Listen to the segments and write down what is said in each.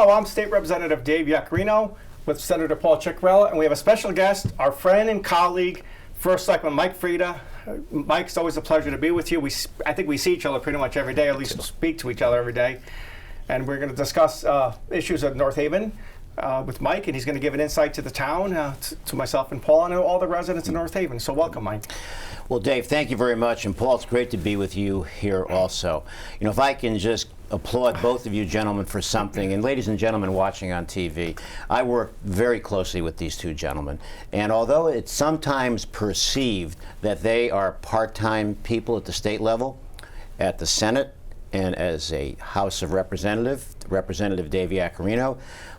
Hello, I'm State Representative Dave Yacarino with Senator Paul Ciccarella, and we have a special guest, our friend and colleague, First Selectman Mike Freda. Mike, it's always a pleasure to be with you. I think we see each other pretty much every day, at least speak to each other every day. And we're going to discuss issues of North Haven with Mike, and he's going to give an insight to the town, to myself and Paul, and all the residents of North Haven. So welcome, Mike. Well, Dave, thank you very much. And Paul, it's great to be with you here also. You know, if I can just applaud both of you gentlemen for something, and ladies and gentlemen watching on TV, I work very closely with these two gentlemen. And although it's sometimes perceived that they are part-time people at the state level, at the Senate, and as a House of Representative Dave Yacarino,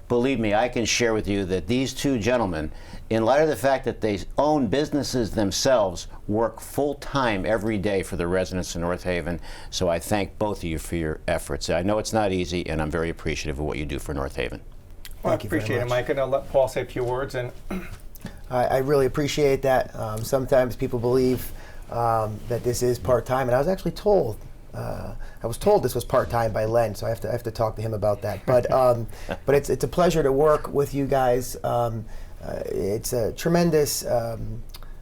believe me, I can share with you that these two gentlemen, in light of the fact that they own businesses themselves, work full-time every day for the residents of North Haven. So I thank both of you for your efforts. I know it's not easy, and I'm very appreciative of what you do for North Haven. Well, I appreciate it, Mike, and I'll let Paul say a few words. And I really appreciate that. Sometimes people believe that this is part-time, and I was actually told this was part-time by Len, so I have to talk to him about that. But but it's a pleasure to work with you guys. It's a tremendous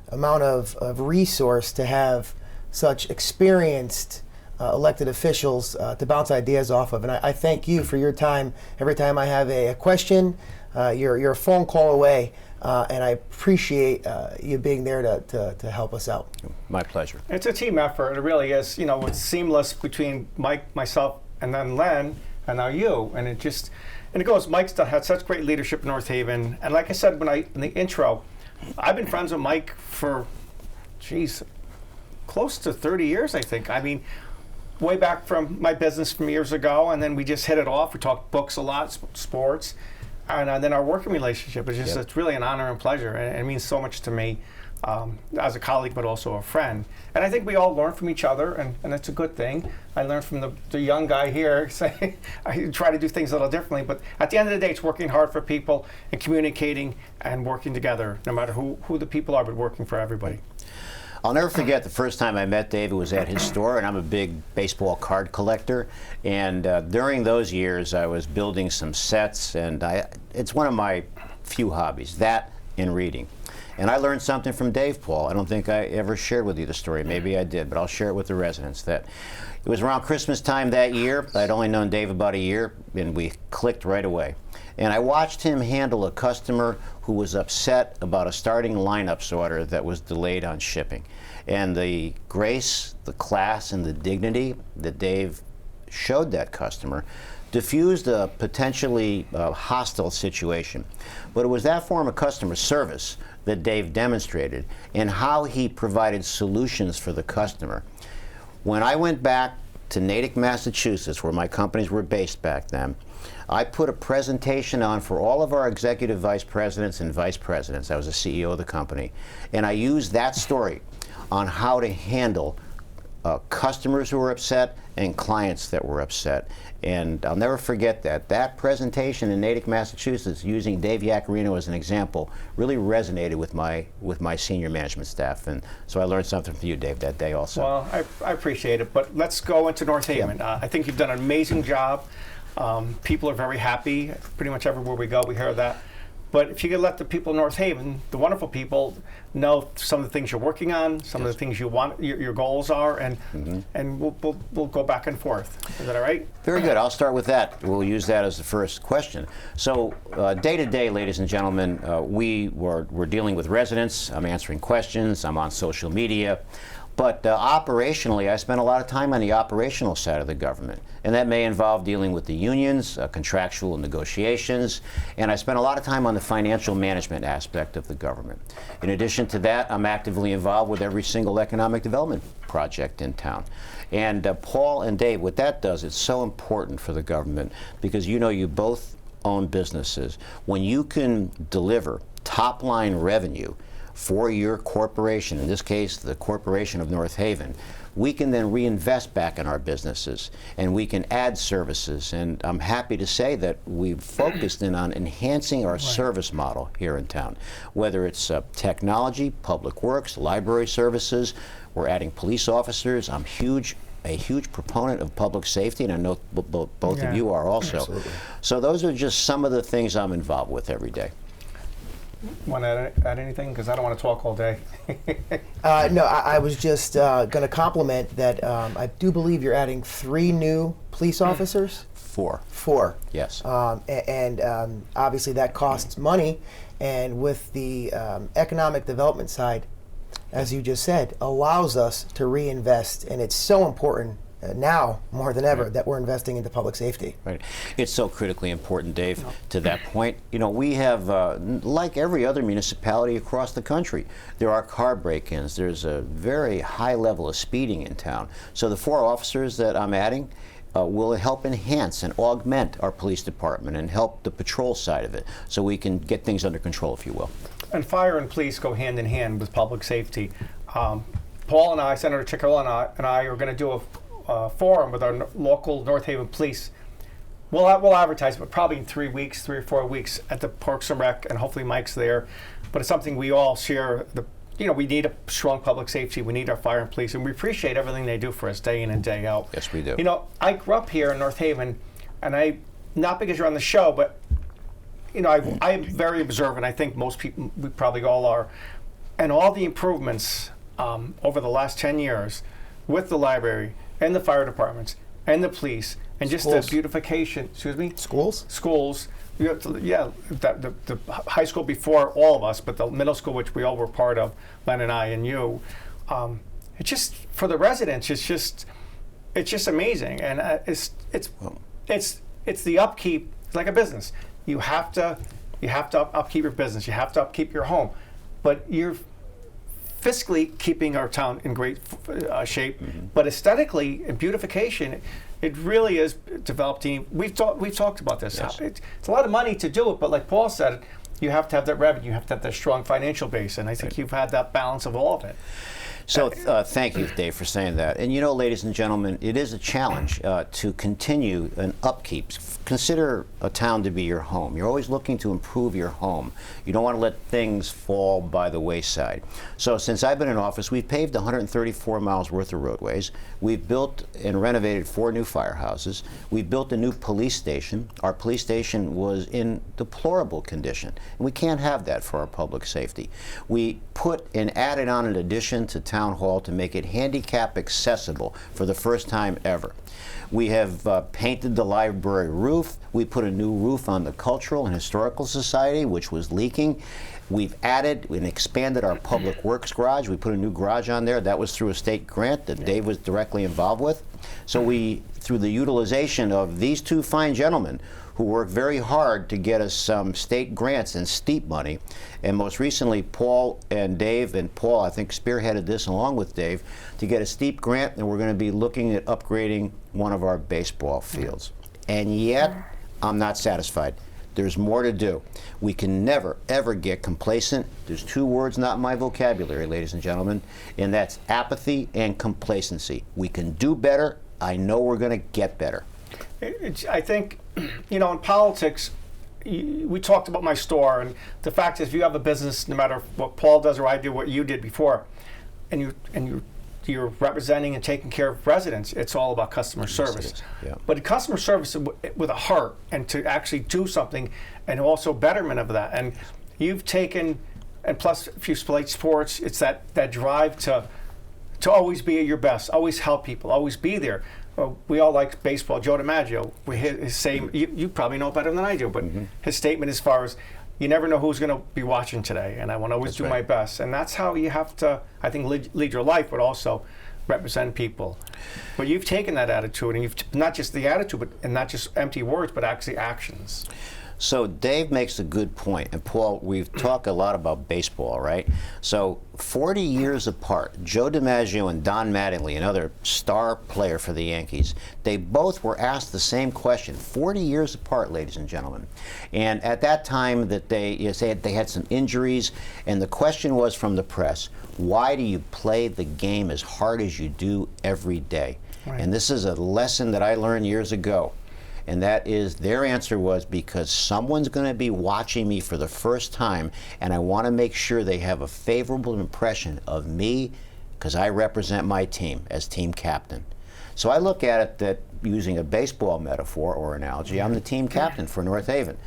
amount of resource to have such experienced elected officials to bounce ideas off of, and I thank you for your time. Every time I have a question, you're a phone call away. And I appreciate you being there to help us out. My pleasure. it's a team effort. It really is. You know, it's seamless between Mike, myself, and then Len, and now you. And it goes. Mike's had such great leadership in North Haven. And like I said in the intro, I've been friends with Mike for, close to 30 years, I think. I mean, way back from my business from years ago, and then we just hit it off. We talked books a lot, sports. And then our working relationship is just, it's really an honor and pleasure. And it means so much to me as a colleague, but also a friend. And I think we all learn from each other, and it's a good thing. I learned from the young guy here. I try to do things a little differently. But at the end of the day, it's working hard for people and communicating and working together, no matter who the people are, but working for everybody. I'll never forget the first time I met Dave. It was at his store, and I'm a big baseball card collector. And during those years, I was building some sets, and it's one of my few hobbies, that and reading. And I learned something from Dave, Paul. I don't think I ever shared with you the story. Maybe I did, but I'll share it with the residents. That it was around Christmas time that year. I'd only known Dave about a year, and we clicked right away. And I watched him handle a customer who was upset about a starting lineups order that was delayed on shipping. And the grace, the class, and the dignity that Dave showed that customer diffused a potentially hostile situation. But it was that form of customer service that Dave demonstrated and how he provided solutions for the customer. When I went back to Natick, Massachusetts, where my companies were based back then, I put a presentation on for all of our executive vice presidents and vice presidents. I was the CEO of the company. And I used that story on how to handle customers who were upset and clients that were upset. And I'll never forget that presentation in Natick, Massachusetts, using Dave Yacarino as an example, really resonated with my senior management staff. And so I learned something from you, Dave, that day also. Well, I appreciate it. But let's go into North Haven. Yeah. I think you've done an amazing job. People are very happy. Pretty much everywhere we go, we hear that. But if you could let the people of North Haven, the wonderful people, know some of the things you're working on, some of the things you want, your goals are, and we'll go back and forth. Is that all right? Very good. I'll start with that. We'll use that as the first question. So day to day, ladies and gentlemen, we're dealing with residents. I'm answering questions. I'm on social media. But operationally, I spend a lot of time on the operational side of the government. And that may involve dealing with the unions, contractual negotiations, and I spend a lot of time on the financial management aspect of the government. In addition to that, I'm actively involved with every single economic development project in town. And Paul and Dave, what that does, it's so important for the government because you both own businesses. When you can deliver top-line revenue for your corporation, in this case, the Corporation of North Haven, we can then reinvest back in our businesses and we can add services. And I'm happy to say that we've focused in on enhancing our service model here in town, whether it's technology, public works, library services. We're adding police officers. I'm huge a huge proponent of public safety, and I know both Yeah. of you are also. Absolutely. So those are just some of the things I'm involved with every day. Want to add anything? Because I don't want to talk all day. No, I was just going to compliment that I do believe you're adding 3 new police officers. 4. 4. Yes. And obviously that costs money, and with the economic development side, as you just said, allows us to reinvest, and it's so important now more than ever that we're investing into public safety. Right. It's so critically important, Dave, to that point. You know, we have, like every other municipality across the country, there are car break-ins. There's a very high level of speeding in town. So the 4 officers that I'm adding will help enhance and augment our police department and help the patrol side of it, so we can get things under control, if you will. And fire and police go hand in hand with public safety. Paul and I, Senator Chickerill and I are going to do a forum with our local North Haven police. We'll advertise, but probably in 3 weeks, 3 or 4 weeks at the Parks and Rec, and hopefully Mike's there. But it's something we all share. We need a strong public safety. We need our fire and police, and we appreciate everything they do for us day in and day out. Yes, we do. You know, I grew up here in North Haven, and not because you're on the show, but I'm very observant. I think most people, we probably all are, and all the improvements over the last 10 years with the library and the fire departments and the police and just Schools. the beautification. Excuse me. Schools. The high school before all of us, but the middle school, which we all were part of, Len and I and you. It's just for the residents. It's just amazing, and it's the upkeep. It's like a business. You have to upkeep your business. You have to upkeep your home, but you're fiscally keeping our town in great shape. Mm-hmm. But aesthetically and beautification, it really is developing. We've talked about this. Yes. It's a lot of money to do it, but like Paul said, you have to have that revenue. You have to have that strong financial base, and I think you've had that balance of all of it. So thank you, Dave, for saying that. And you know, ladies and gentlemen, it is a challenge to continue an upkeep. Consider a town to be your home. You're always looking to improve your home. You don't want to let things fall by the wayside. So since I've been in office, we've paved 134 miles worth of roadways. We've built and renovated 4 new firehouses. We built a new police station. Our police station was in deplorable condition, and we can't have that for our public safety. We put and added on an addition to town hall to make it handicap accessible for the first time ever. We have painted the library roof. We put a new roof on the Cultural and Historical Society, which was leaking. We've added and expanded our public works garage. We put a new garage on there. That was through a state grant that Dave was directly involved with. So we, through the utilization of these 2 fine gentlemen who worked very hard to get us some state grants and steep money, and most recently Paul and Dave, and Paul I think spearheaded this along with Dave, to get a steep grant, and we're going to be looking at upgrading one of our baseball fields. And yet, I'm not satisfied. There's more to do. We can never, ever get complacent. There's 2 words not in my vocabulary, ladies and gentlemen, and that's apathy and complacency. We can do better. I know we're going to get better. I think, in politics, we talked about my store, and the fact is, if you have a business, no matter what Paul does or I do, what you did before, and you're representing and taking care of residents, it's all about customer service. Yeah. But customer service with a heart, and to actually do something, and also betterment of that. And you've taken, and plus if you play sports, it's that drive to always be at your best, always help people, always be there. We all like baseball. Joe DiMaggio, his same, you probably know better than I do, but his statement as far as, you never know who's going to be watching today, and I want to always do my best. And that's how you have to, I think, lead your life, but also represent people. But you've taken that attitude, and you've not just the attitude, and not just empty words, but actually actions. So Dave makes a good point, and Paul, we've talked a lot about baseball, right? So 40 years apart, Joe DiMaggio and Don Mattingly, another star player for the Yankees, they both were asked the same question, 40 years apart, ladies and gentlemen. And at that time that they had some injuries, and the question was from the press, why do you play the game as hard as you do every day? Right. And this is a lesson that I learned years ago. And that is, their answer was, because someone's going to be watching me for the first time, and I want to make sure they have a favorable impression of me because I represent my team as team captain. So I look at it that, using a baseball metaphor or analogy, I'm the team captain for North Haven.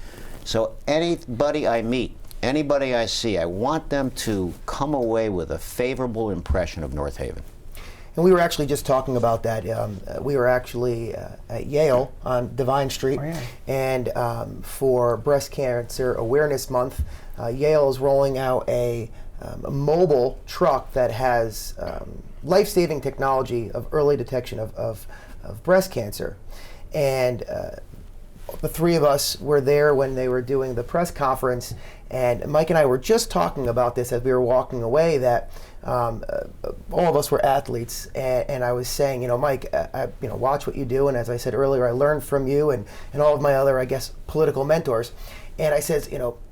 So anybody I meet, anybody I see, I want them to come away with a favorable impression of North Haven. And we were actually just talking about that. We were actually at Yale on Divine Street, and for Breast Cancer Awareness Month, Yale is rolling out a mobile truck that has life-saving technology of early detection of breast cancer. And the three of us were there when they were doing the press conference, and Mike and I were just talking about this as we were walking away, that all of us were athletes, and I was saying, Mike, watch what you do, and as I said earlier, I learned from you and all of my other, I guess, political mentors. And I says,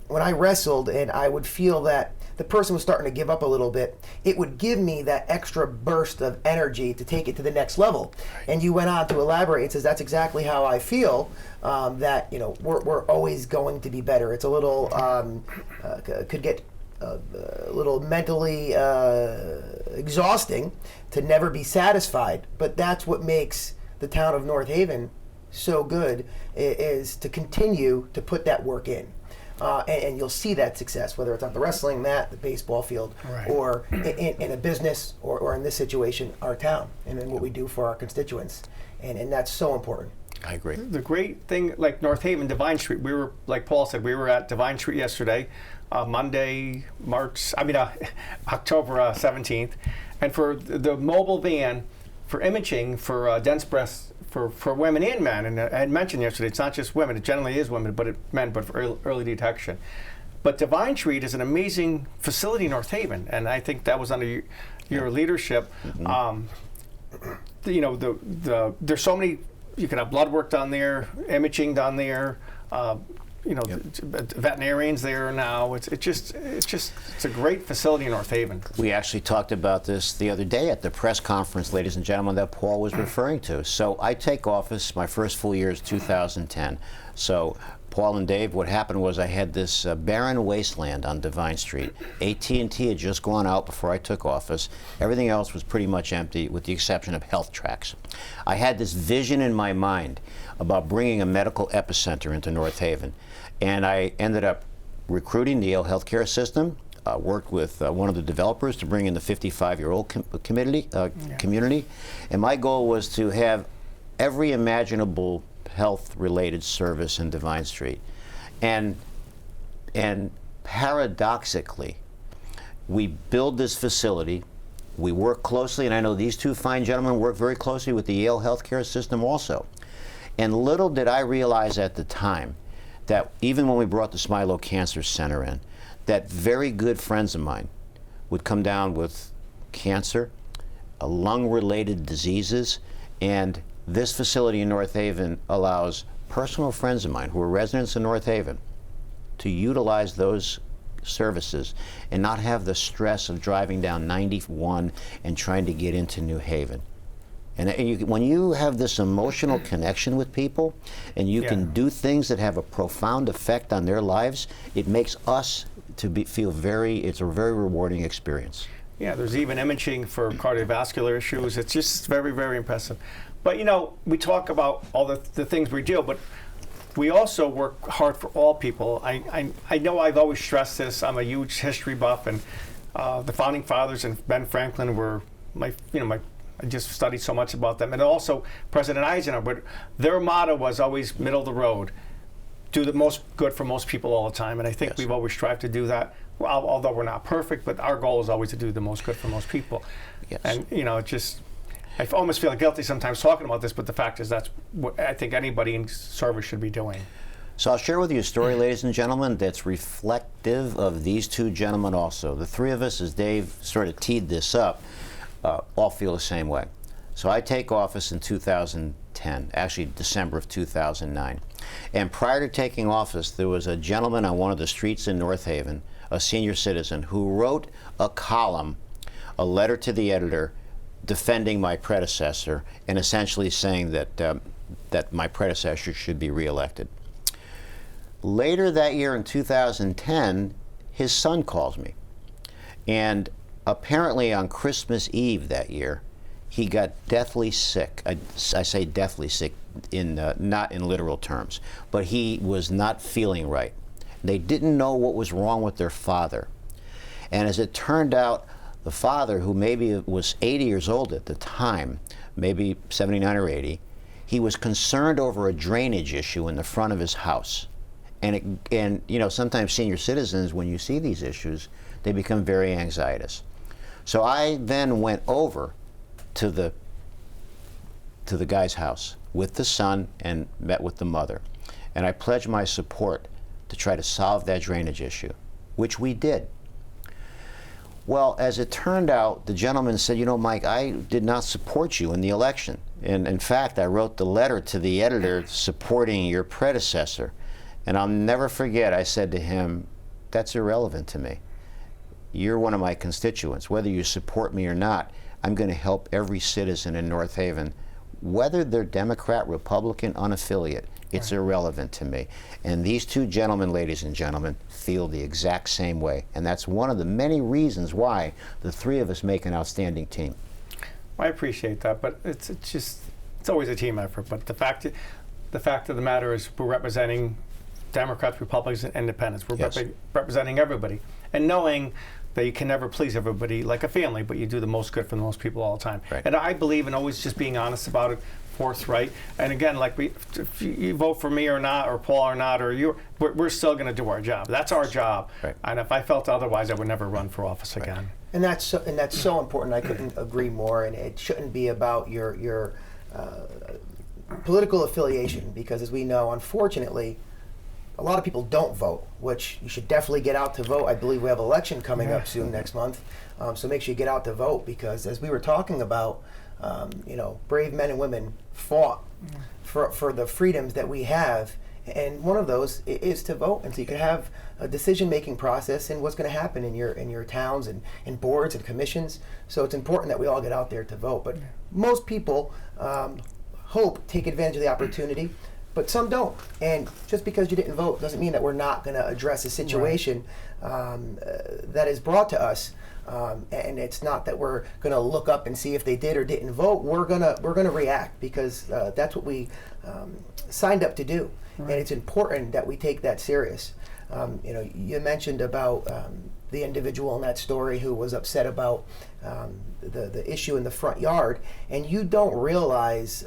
when I wrestled and I would feel that the person was starting to give up a little bit, it would give me that extra burst of energy to take it to the next level. And you went on to elaborate and says, that's exactly how I feel, that we're always going to be better. It's a little, could get a little mentally exhausting to never be satisfied, but that's what makes the town of North Haven so good, is to continue to put that work in. And you'll see that success, whether it's on the wrestling mat, the baseball field, or in a business, or in this situation, our town, and in what we do for our constituents. And that's so important. I agree. The great thing, like North Haven, Divine Street, we were, like Paul said, we were at Divine Street yesterday, Monday, October 17th. And for the mobile van for imaging for dense breast, for women and men, and I had mentioned yesterday, it's not just women, it generally is women, but men, but for early detection. But Divine Street is an amazing facility in North Haven, and I think that was under your leadership. Mm-hmm. There's so many, you can have blood work done there, imaging done there, veterinarians there now. It's a great facility in North Haven. We actually talked about this the other day at the press conference, ladies and gentlemen, that Paul was referring to. So I take office, my first full year is 2010. So Paul and Dave, what happened was I had this barren wasteland on Divine Street. AT&T had just gone out before I took office. Everything else was pretty much empty, with the exception of health tracks. I had this vision in my mind about bringing a medical epicenter into North Haven. And I ended up recruiting the Yale healthcare system, worked with one of the developers to bring in the 55-year-old community. And my goal was to have every imaginable health-related service in Divine Street. And paradoxically, we build this facility, we work closely, and I know these two fine gentlemen work very closely with the Yale healthcare system also. And little did I realize at the time that even when we brought the Smilo Cancer Center in, that very good friends of mine would come down with cancer, lung-related diseases, and this facility in North Haven allows personal friends of mine who are residents in North Haven to utilize those services and not have the stress of driving down 91 and trying to get into New Haven. And when you have this emotional connection with people and you can do things that have a profound effect on their lives, it makes us feel it's a very rewarding experience. Yeah, there's even imaging for cardiovascular issues. It's just very, very impressive. But we talk about all the things we do, but we also work hard for all people. I know I've always stressed this. I'm a huge history buff, and the founding fathers and Ben Franklin were I just studied so much about them, and also President Eisenhower. But their motto was always middle of the road, do the most good for most people all the time. And I think we've always strived to do that. Well, although we're not perfect, but our goal is always to do the most good for most people. Yes. And I almost feel guilty sometimes talking about this, but the fact is that's what I think anybody in service should be doing. So I'll share with you a story, ladies and gentlemen, that's reflective of these two gentlemen also. The three of us, as Dave sort of teed this up, all feel the same way. So I take office in 2010, actually December of 2009. And prior to taking office, there was a gentleman on one of the streets in North Haven, a senior citizen, who wrote a column, a letter to the editor, defending my predecessor and essentially saying that my predecessor should be reelected. Later that year in 2010, his son calls me. And apparently on Christmas Eve that year, he got deathly sick. I say deathly sick in not in literal terms, but he was not feeling right. They didn't know what was wrong with their father. And as it turned out, the father, who maybe was 80 years old at the time, maybe 79 or 80, he was concerned over a drainage issue in the front of his house. And you know, sometimes senior citizens, when you see these issues, they become very anxietous. So I then went over to the guy's house with the son and met with the mother. And I pledged my support to try to solve that drainage issue, which we did. Well, as it turned out, the gentleman said, you know, Mike, I did not support you in the election. And in fact, I wrote the letter to the editor supporting your predecessor. And I'll never forget, I said to him, that's irrelevant to me. You're one of my constituents. Whether you support me or not, I'm going to help every citizen in North Haven, whether they're Democrat, Republican, unaffiliate. It's irrelevant to me. And these two gentlemen, ladies and gentlemen, feel the exact same way. And that's one of the many reasons why the three of us make an outstanding team. I appreciate that, but it's always a team effort. But the fact of the matter is, we're representing Democrats, Republicans, and Independents. We're representing everybody, and knowing that you can never please everybody like a family, but you do the most good for the most people all the time. Right. And I believe in always just being honest about it, forthright. And again, like if you vote for me or not, or Paul or not, or you, we're still going to do our job. That's our job. Right. And if I felt otherwise, I would never run for office again. And that's so important. I couldn't agree more. And it shouldn't be about your political affiliation, because as we know, unfortunately, a lot of people don't vote, which you should definitely get out to vote. I believe we have an election coming up soon next month, so make sure you get out to vote, because as we were talking about, you know, brave men and women fought for the freedoms that we have, and one of those is to vote, and so you can have a decision-making process in what's going to happen in your towns and in boards and commissions. So it's important that we all get out there to vote. But most people take advantage of the opportunity. But some don't. And just because you didn't vote doesn't mean that we're not going to address a situation that is brought to us. And it's not that we're going to look up and see if they did or didn't vote. We're gonna react, because that's what we signed up to do. Right. And it's important that we take that serious. You know, you mentioned about the individual in that story who was upset about the issue in the front yard, and you don't realize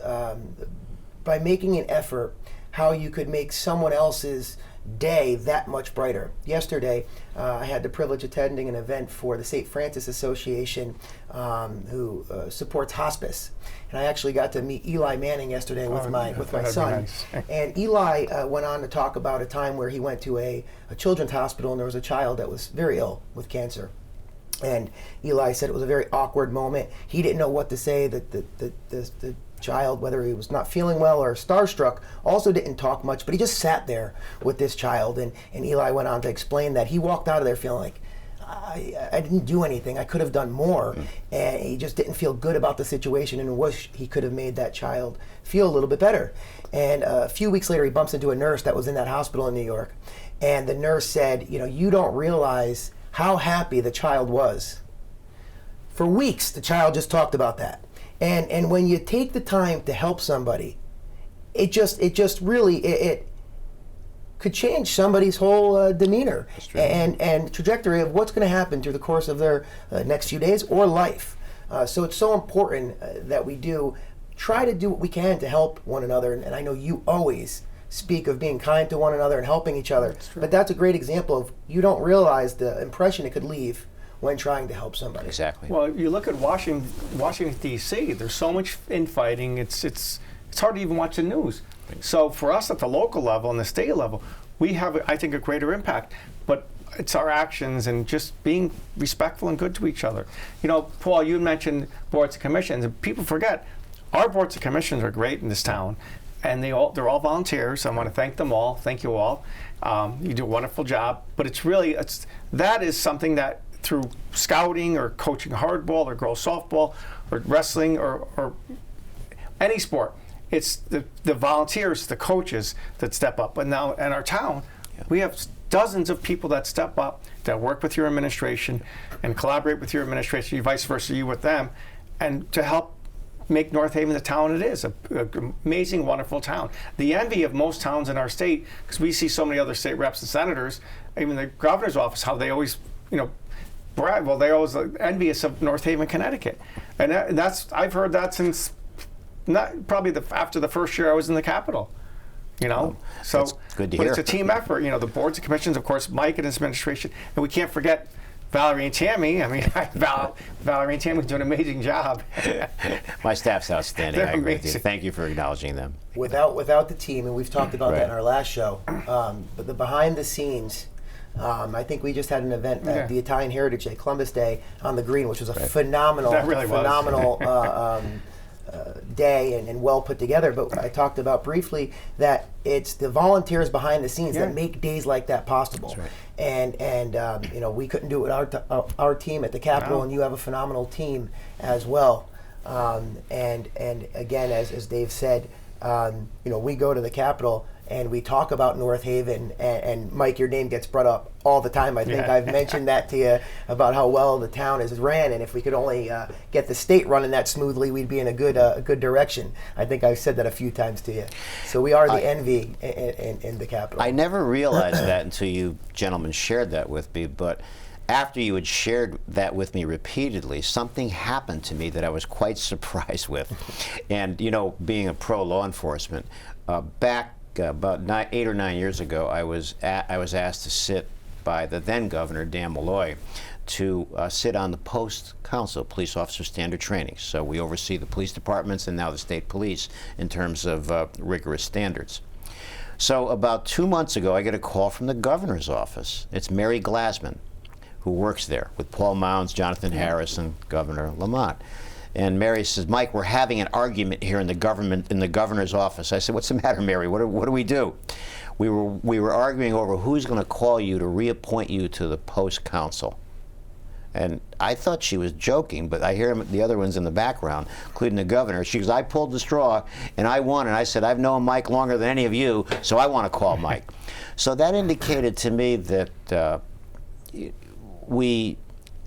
by making an effort how you could make someone else's day that much brighter. Yesterday, I had the privilege of attending an event for the St. Francis Association, who supports hospice. And I actually got to meet Eli Manning yesterday with my son. Nice. And Eli went on to talk about a time where he went to a children's hospital, and there was a child that was very ill with cancer. And Eli said it was a very awkward moment. He didn't know what to say. The child, whether he was not feeling well or starstruck, also didn't talk much, but he just sat there with this child. And Eli went on to explain that he walked out of there feeling like, I didn't do anything, I could have done more. And he just didn't feel good about the situation and wish he could have made that child feel a little bit better. And a few weeks later, he bumps into a nurse that was in that hospital in New York. And the nurse said, you know, you don't realize how happy the child was. For weeks, the child just talked about that. And when you take the time to help somebody, it just really could change somebody's whole demeanor and trajectory of what's going to happen through the course of their next few days or life. So it's so important that we do try to do what we can to help one another. And I know you always speak of being kind to one another and helping each other. But that's a great example of, you don't realize the impression it could leave when trying to help somebody. Exactly. Well, you look at Washington D.C. There's so much infighting. It's hard to even watch the news. So for us at the local level and the state level, we have, I think, a greater impact. But it's our actions and just being respectful and good to each other. You know, Paul, you mentioned boards and commissions, and people forget our boards and commissions are great in this town, and they're all volunteers. I want to thank them all. Thank you all. You do a wonderful job. But that is something that, through scouting or coaching hardball or girls softball or wrestling or any sport, it's the volunteers, the coaches that step up. But now in our town, we have dozens of people that step up, that work with your administration and collaborate with your administration, vice versa, you with them, and to help make North Haven the town it is, a amazing, wonderful town. The envy of most towns in our state, because we see so many other state reps and senators, even the governor's office, how they always, brag. Well, they always envious of North Haven, Connecticut, and that's I've heard that since not probably after the first year I was in the Capitol. So that's good to hear. It's a team effort. The boards and commissions, of course, Mike and his administration, and we can't forget Valerie and Tammy. I mean, Valerie and Tammy do an amazing job. My staff's outstanding. They're I agree with you. amazing. Thank you for acknowledging them. Without the team, and we've talked about that in Right. our last show, but the behind the scenes, I think we just had an event at the Italian Heritage Day, Columbus Day, on the Green, which was a phenomenal, That really was. phenomenal day and well put together. But I talked about briefly that it's the volunteers behind the scenes that make days like that possible. That's right. And we couldn't do it with our team at the Capitol, and you have a phenomenal team as well. And again, as Dave said, we go to the Capitol and we talk about North Haven, and Mike, your name gets brought up all the time. I think I've mentioned that to you about how well the town is ran, and if we could only get the state running that smoothly, we'd be in a good direction. I think I've said that a few times to you. So we are the envy in the Capitol. I never realized that until you gentlemen shared that with me, but after you had shared that with me repeatedly, something happened to me that I was quite surprised with. And being a pro law enforcement, back about 8 or 9 years ago, I was asked to sit by the then governor, Dan Malloy, to sit on the Post Council, Police Officer Standard Training. So we oversee the police departments and now the state police in terms of rigorous standards. So about 2 months ago, I get a call from the governor's office. It's Mary Glassman, who works there with Paul Mounds, Jonathan Harris, and Governor Lamont. And Mary says, "Mike, we're having an argument here in the governor's office." I said, "What's the matter, Mary? What do we do?" We were arguing over who's going to call you to reappoint you to the Post Council. And I thought she was joking, but I hear the other ones in the background, including the governor. She goes, "I pulled the straw and I won." And I said, "I've known Mike longer than any of you, so I want to call Mike." So that indicated to me that we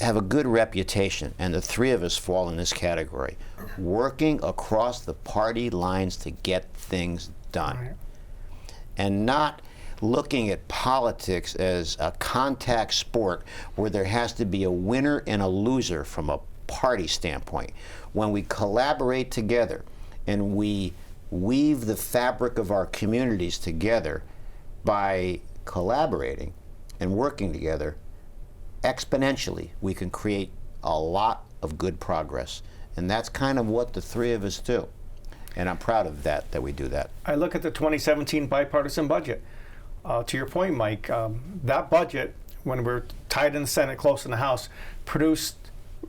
have a good reputation, and the three of us fall in this category, working across the party lines to get things done. Right. And not looking at politics as a contact sport where there has to be a winner and a loser from a party standpoint. When we collaborate together and we weave the fabric of our communities together by collaborating and working together, exponentially, we can create a lot of good progress. And that's kind of what the three of us do. And I'm proud of that we do that. I look at the 2017 bipartisan budget. To your point, Mike, that budget, when we're tied in the Senate, close in the House, produced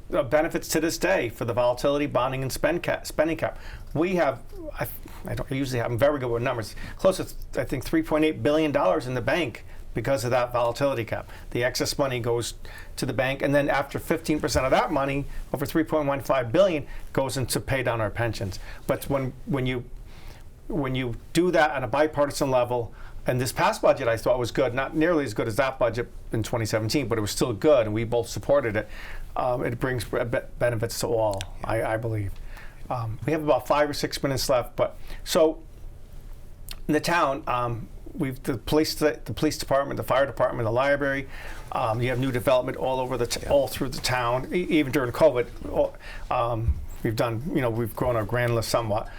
benefits to this day for the volatility, bonding, and spending cap. We have, I don't usually have, I'm very good with numbers, close to, I think, $3.8 billion in the bank because of that volatility cap. The excess money goes to the bank, and then after 15% of that money, over $3.15 billion, goes into pay down our pensions. But when you do that on a bipartisan level, and this past budget I thought was good, not nearly as good as that budget in 2017, but it was still good, and we both supported it. It brings benefits to all, I believe. We have about 5 or 6 minutes left, but so in the town, we've the police department, the fire department, the library. You have new development all over all through the town. Even during COVID, we've grown our grand list somewhat.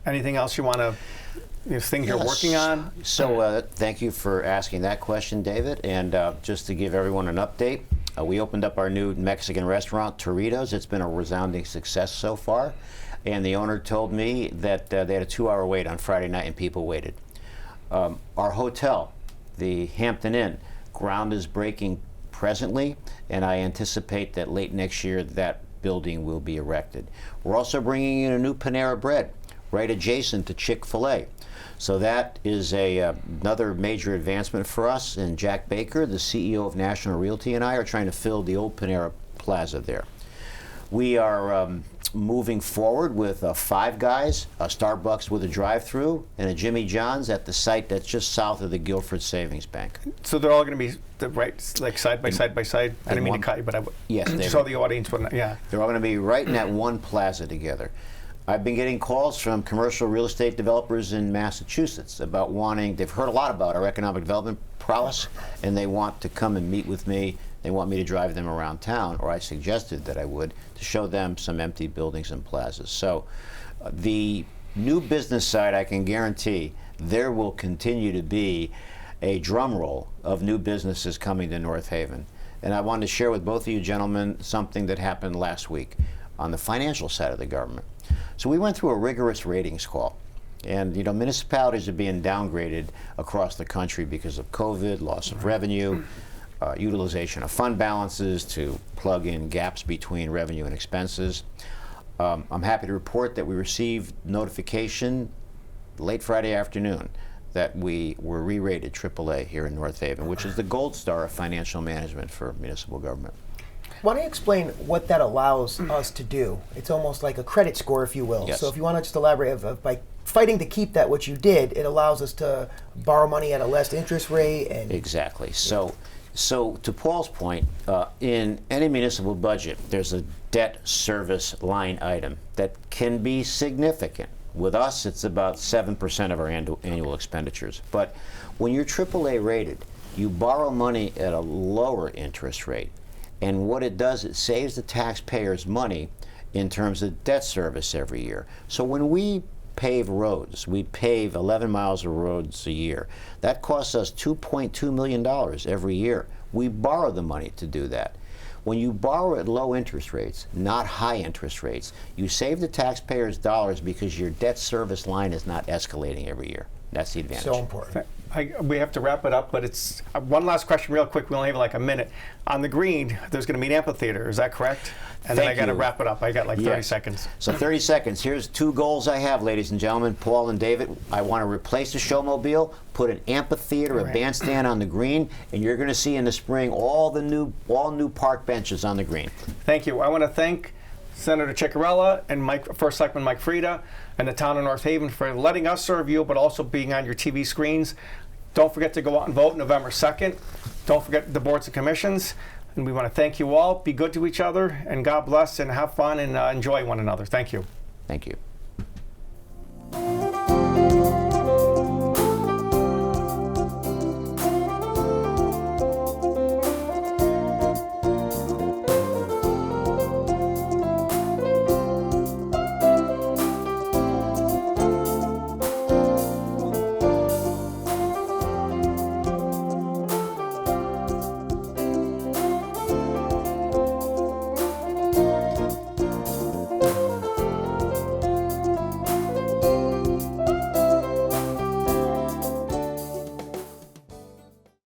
Anything else you want to? Things you're working on? So thank you for asking that question, David. And just to give everyone an update, we opened up our new Mexican restaurant, Torritos. It's been a resounding success so far. And the owner told me that they had a 2-hour wait on Friday night and people waited. Our hotel, the Hampton Inn, ground is breaking presently, and I anticipate that late next year that building will be erected. We're also bringing in a new Panera Bread right adjacent to Chick-fil-A. So that is another major advancement for us, and Jack Baker, the CEO of National Realty, and I are trying to fill the old Panera Plaza there. We are moving forward with Five Guys, a Starbucks with a drive-through, and a Jimmy John's at the site that's just south of the Guilford Savings Bank. So they're all going to be like side by side by side. I didn't mean to cut you, but Yes, just so the audience would. Yeah. They're all going to be right in that one plaza together. I've been getting calls from commercial real estate developers in Massachusetts about wanting, they've heard a lot about our economic development prowess, and they want to come and meet with me. They want me to drive them around town, or I suggested that I would, to show them some empty buildings and plazas. So the new business side, I can guarantee there will continue to be a drum roll of new businesses coming to North Haven. And I wanted to share with both of you gentlemen something that happened last week on the financial side of the government. So we went through a rigorous ratings call. And you know, municipalities are being downgraded across the country because of COVID, loss of revenue, utilization of fund balances to plug in gaps between revenue and expenses. I'm happy to report that we received notification late Friday afternoon that we were re-rated AAA here in North Haven, which is the gold star of financial management for municipal government. Why don't you explain what that allows us to do? It's almost like a credit score, if you will. Yes. So if you want to just elaborate, by fighting to keep that what you did, it allows us to borrow money at a less interest rate. And Exactly. So to Paul's point, in any municipal budget, there's a debt service line item that can be significant. With us, it's about 7% of our annual expenditures. But when you're AAA rated, you borrow money at a lower interest rate. And what it does, it saves the taxpayers money in terms of debt service every year. So when we pave roads, we pave 11 miles of roads a year. That costs us $2.2 million every year. We borrow the money to do that. When you borrow at low interest rates, not high interest rates, you save the taxpayers dollars because your debt service line is not escalating every year. That's the advantage. so important. We have to wrap it up, but it's one last question real quick. We only have like a minute. On the green, there's going to be an amphitheater. Is that correct? And then I got to wrap it up. I got like 30 seconds. So 30 seconds. Here's two goals I have, ladies and gentlemen, Paul and David. I want to replace the showmobile, put an amphitheater, a bandstand on the green, and you're going to see in the spring all new park benches on the green. Thank you. I want to thank Senator Ciccarella and First Selectman Mike Freda and the town of North Haven for letting us serve you, but also being on your TV screens. Don't forget to go out and vote November 2nd. Don't forget the boards and commissions. And we want to thank you all. Be good to each other, and God bless, and have fun, and enjoy one another. Thank you. Thank you.